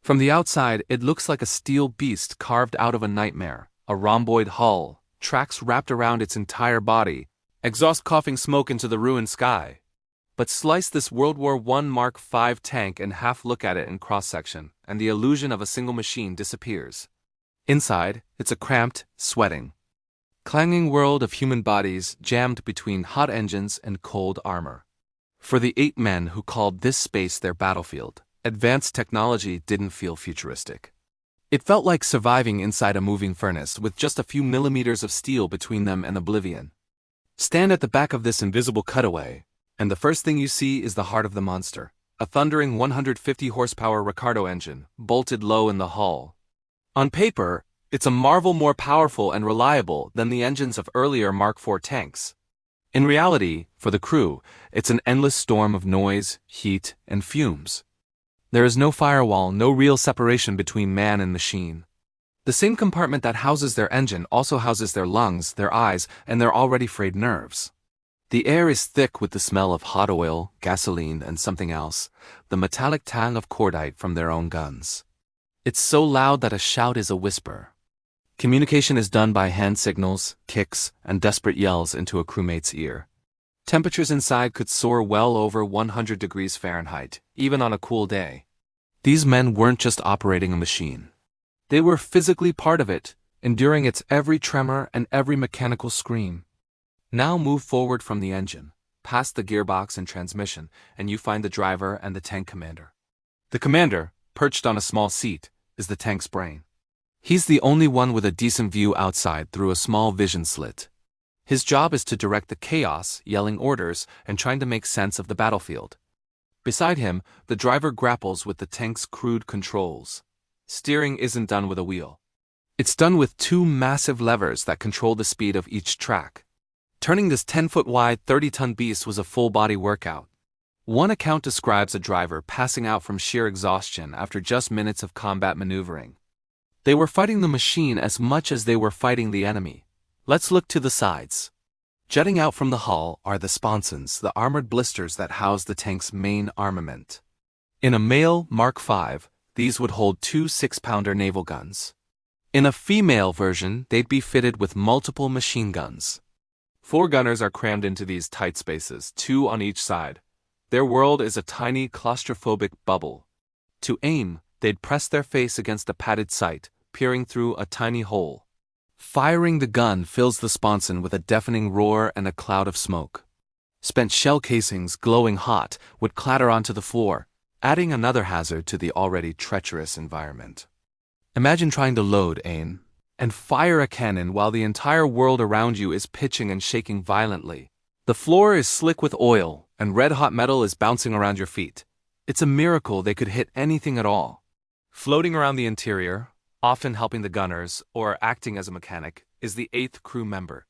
From the outside, it looks like a steel beast carved out of a nightmare, a rhomboid hull, tracks wrapped around its entire body, exhaust coughing smoke into the ruined sky. But slice this World War I Mark V tank in half, look at it in cross-section, and the illusion of a single machine disappears. Inside, it's a cramped, sweating, clanging world of human bodies jammed between hot engines and cold armor. For the 8 men who called this space their battlefield, advanced technology didn't feel futuristic. It felt like surviving inside a moving furnace with just a few millimeters of steel between them and oblivion. Stand at the back of this invisible cutaway, and the first thing you see is the heart of the monster, a thundering 150 horsepower Ricardo engine, bolted low in the hull. On paper, it's a marvel more powerful and reliable than the engines of earlier Mark IV tanks. In reality, for the crew, it's an endless storm of noise, heat, and fumes. There is no firewall, no real separation between man and machine. The same compartment that houses their engine also houses their lungs, their eyes, and their already frayed nerves. The air is thick with the smell of hot oil, gasoline, and something else, the metallic tang of cordite from their own guns. It's so loud that a shout is a whisper. Communication is done by hand signals, kicks, and desperate yells into a crewmate's ear. Temperatures inside could soar well over 100 degrees Fahrenheit, even on a cool day. These men weren't just operating a machine. They were physically part of it, enduring its every tremor and every mechanical scream. Now move forward from the engine, past the gearbox and transmission, and you find the driver and the tank commander. The commander, perched on a small seat, is the tank's brain. He's the only one with a decent view outside through a small vision slit. His job is to direct the chaos, yelling orders, and trying to make sense of the battlefield. Beside him, the driver grapples with the tank's crude controls. Steering isn't done with a wheel. It's done with 2 massive levers that control the speed of each track. Turning this 10-foot-wide, 30-ton beast was a full-body workout. One account describes a driver passing out from sheer exhaustion after just minutes of combat maneuvering. They were fighting the machine as much as they were fighting the enemy. Let's look to the sides. Jutting out from the hull are the sponsons, the armored blisters that house the tank's main armament. In a male Mark V, these would hold 2 6-pounder naval guns. In a female version, they'd be fitted with multiple machine guns. 4 gunners are crammed into these tight spaces, 2 on each side. Their world is a tiny claustrophobic bubble. To aim, they'd press their face against a padded sight, peering through a tiny hole. Firing the gun fills the sponson with a deafening roar and a cloud of smoke. Spent shell casings, glowing hot, would clatter onto the floor, adding another hazard to the already treacherous environment. Imagine trying to load, aim, and fire a cannon while the entire world around you is pitching and shaking violently. The floor is slick with oil, and red-hot metal is bouncing around your feet. It's a miracle they could hit anything at all. Floating around the interior, often helping the gunners or acting as a mechanic, is the 8th crew member.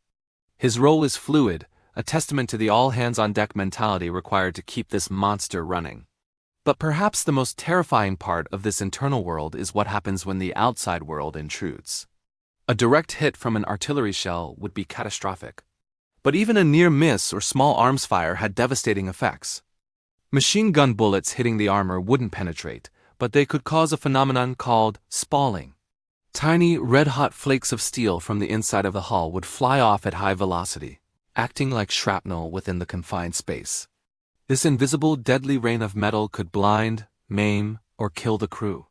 His role is fluid, a testament to the all-hands-on-deck mentality required to keep this monster running. But perhaps the most terrifying part of this internal world is what happens when the outside world intrudes. A direct hit from an artillery shell would be catastrophic. But even a near miss or small arms fire had devastating effects. Machine gun bullets hitting the armor wouldn't penetrate, but they could cause a phenomenon called spalling. Tiny, red-hot flakes of steel from the inside of the hull would fly off at high velocity, acting like shrapnel within the confined space. This invisible, deadly rain of metal could blind, maim, or kill the crew.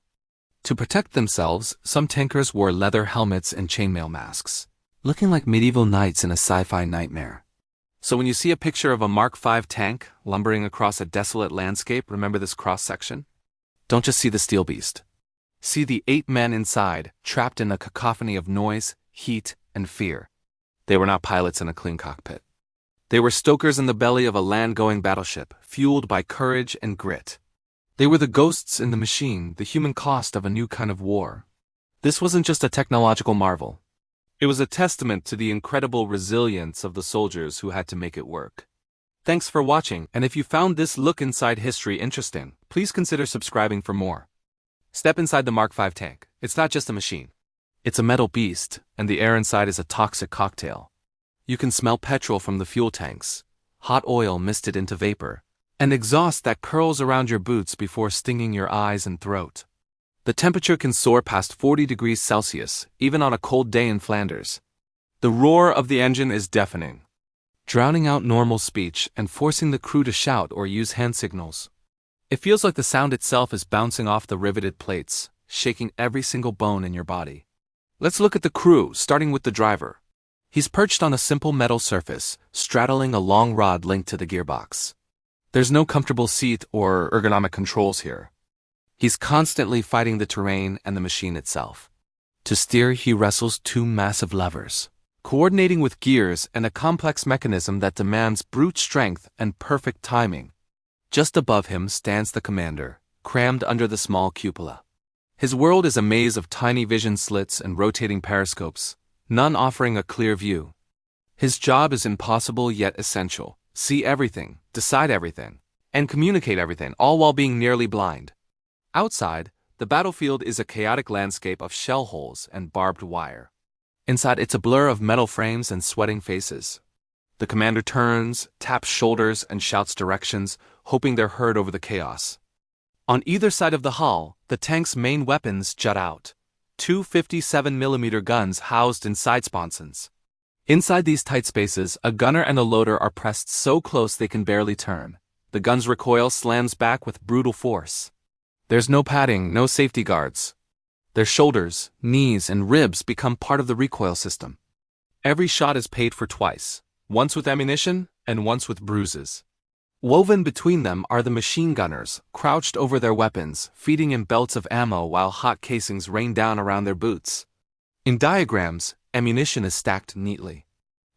To protect themselves, some tankers wore leather helmets and chainmail masks, looking like medieval knights in a sci-fi nightmare. So when you see a picture of a Mark V tank lumbering across a desolate landscape, remember this cross-section? Don't just see the steel beast. See the 8 men inside, trapped in a cacophony of noise, heat, and fear. They were not pilots in a clean cockpit. They were stokers in the belly of a land-going battleship, fueled by courage and grit. They were the ghosts in the machine, the human cost of a new kind of war. This wasn't just a technological marvel. It was a testament to the incredible resilience of the soldiers who had to make it work. Thanks for watching, and if you found this look inside history interesting, please consider subscribing for more. Step inside the Mark V tank. It's not just a machine. It's a metal beast, and the air inside is a toxic cocktail. You can smell petrol from the fuel tanks, hot oil misted into vapor, and exhaust that curls around your boots before stinging your eyes and throat. The temperature can soar past 40 degrees Celsius, even on a cold day in Flanders. The roar of the engine is deafening, drowning out normal speech and forcing the crew to shout or use hand signals. It feels like the sound itself is bouncing off the riveted plates, shaking every single bone in your body. Let's look at the crew, starting with the driver. He's perched on a simple metal surface, straddling a long rod linked to the gearbox. There's no comfortable seat or ergonomic controls here. He's constantly fighting the terrain and the machine itself. To steer, he wrestles two massive levers, coordinating with gears and a complex mechanism that demands brute strength and perfect timing. Just above him stands the commander, crammed under the small cupola. His world is a maze of tiny vision slits and rotating periscopes, none offering a clear view. His job is impossible yet essential: see everything, decide everything, and communicate everything, all while being nearly blind. Outside, the battlefield is a chaotic landscape of shell holes and barbed wire. Inside, it's a blur of metal frames and sweating faces. The commander turns, taps shoulders, and shouts directions, hoping they're heard over the chaos. On either side of the hull, the tank's main weapons jut out: two 57mm guns housed in side sponsons. Inside these tight spaces, a gunner and a loader are pressed so close they can barely turn. The gun's recoil slams back with brutal force. There's no padding, no safety guards. Their shoulders, knees, and ribs become part of the recoil system. Every shot is paid for twice, once with ammunition and once with bruises. Woven between them are the machine gunners, crouched over their weapons, feeding in belts of ammo while hot casings rain down around their boots. In diagrams, ammunition is stacked neatly.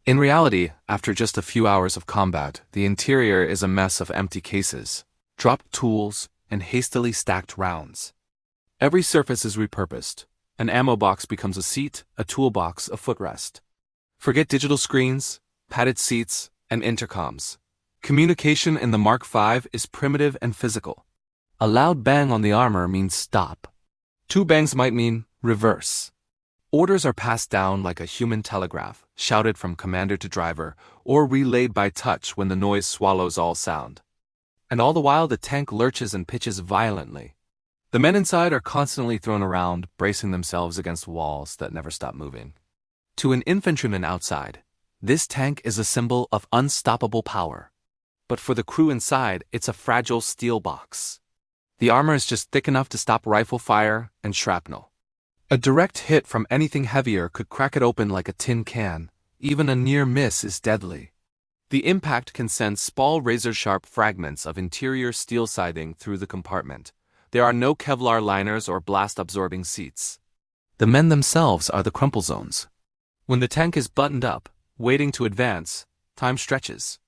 In reality, after just a few hours of combat, the interior is a mess of empty cases, dropped tools, and hastily stacked rounds. Every surface is repurposed. An ammo box becomes a seat, a toolbox a footrest. Forget digital screens, padded seats, and intercoms. Communication in the Mark V is primitive and physical. A loud bang on the armor means stop. Two bangs might mean reverse. Orders are passed down like a human telegraph, shouted from commander to driver, or relayed by touch when the noise swallows all sound. And all the while the tank lurches and pitches violently. The men inside are constantly thrown around, bracing themselves against walls that never stop moving. To an infantryman outside, this tank is a symbol of unstoppable power. But for the crew inside, it's a fragile steel box. The armor is just thick enough to stop rifle fire and shrapnel. A direct hit from anything heavier could crack it open like a tin can. Even a near miss is deadly. The impact can send small razor-sharp fragments of interior steel siding through the compartment. There are no Kevlar liners or blast-absorbing seats. The men themselves are the crumple zones. When the tank is buttoned up, waiting to advance, time stretches.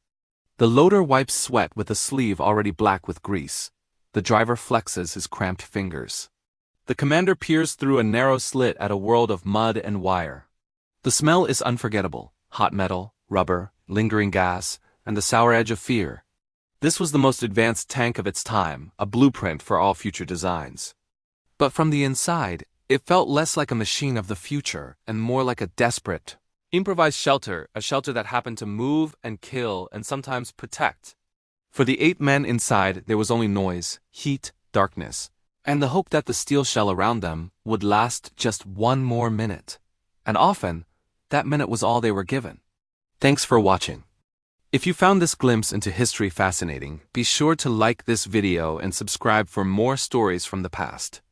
The loader wipes sweat with a sleeve already black with grease. The driver flexes his cramped fingers. The commander peers through a narrow slit at a world of mud and wire. The smell is unforgettable: hot metal, rubber, lingering gas, and the sour edge of fear. This was the most advanced tank of its time, a blueprint for all future designs. But from the inside, it felt less like a machine of the future and more like a desperate, improvised shelter, a shelter that happened to move and kill and sometimes protect. For the 8 men inside, there was only noise, heat, darkness, and the hope that the steel shell around them would last just one more minute. And often, that minute was all they were given. Thanks for watching. If you found this glimpse into history fascinating, be sure to like this video and subscribe for more stories from the past.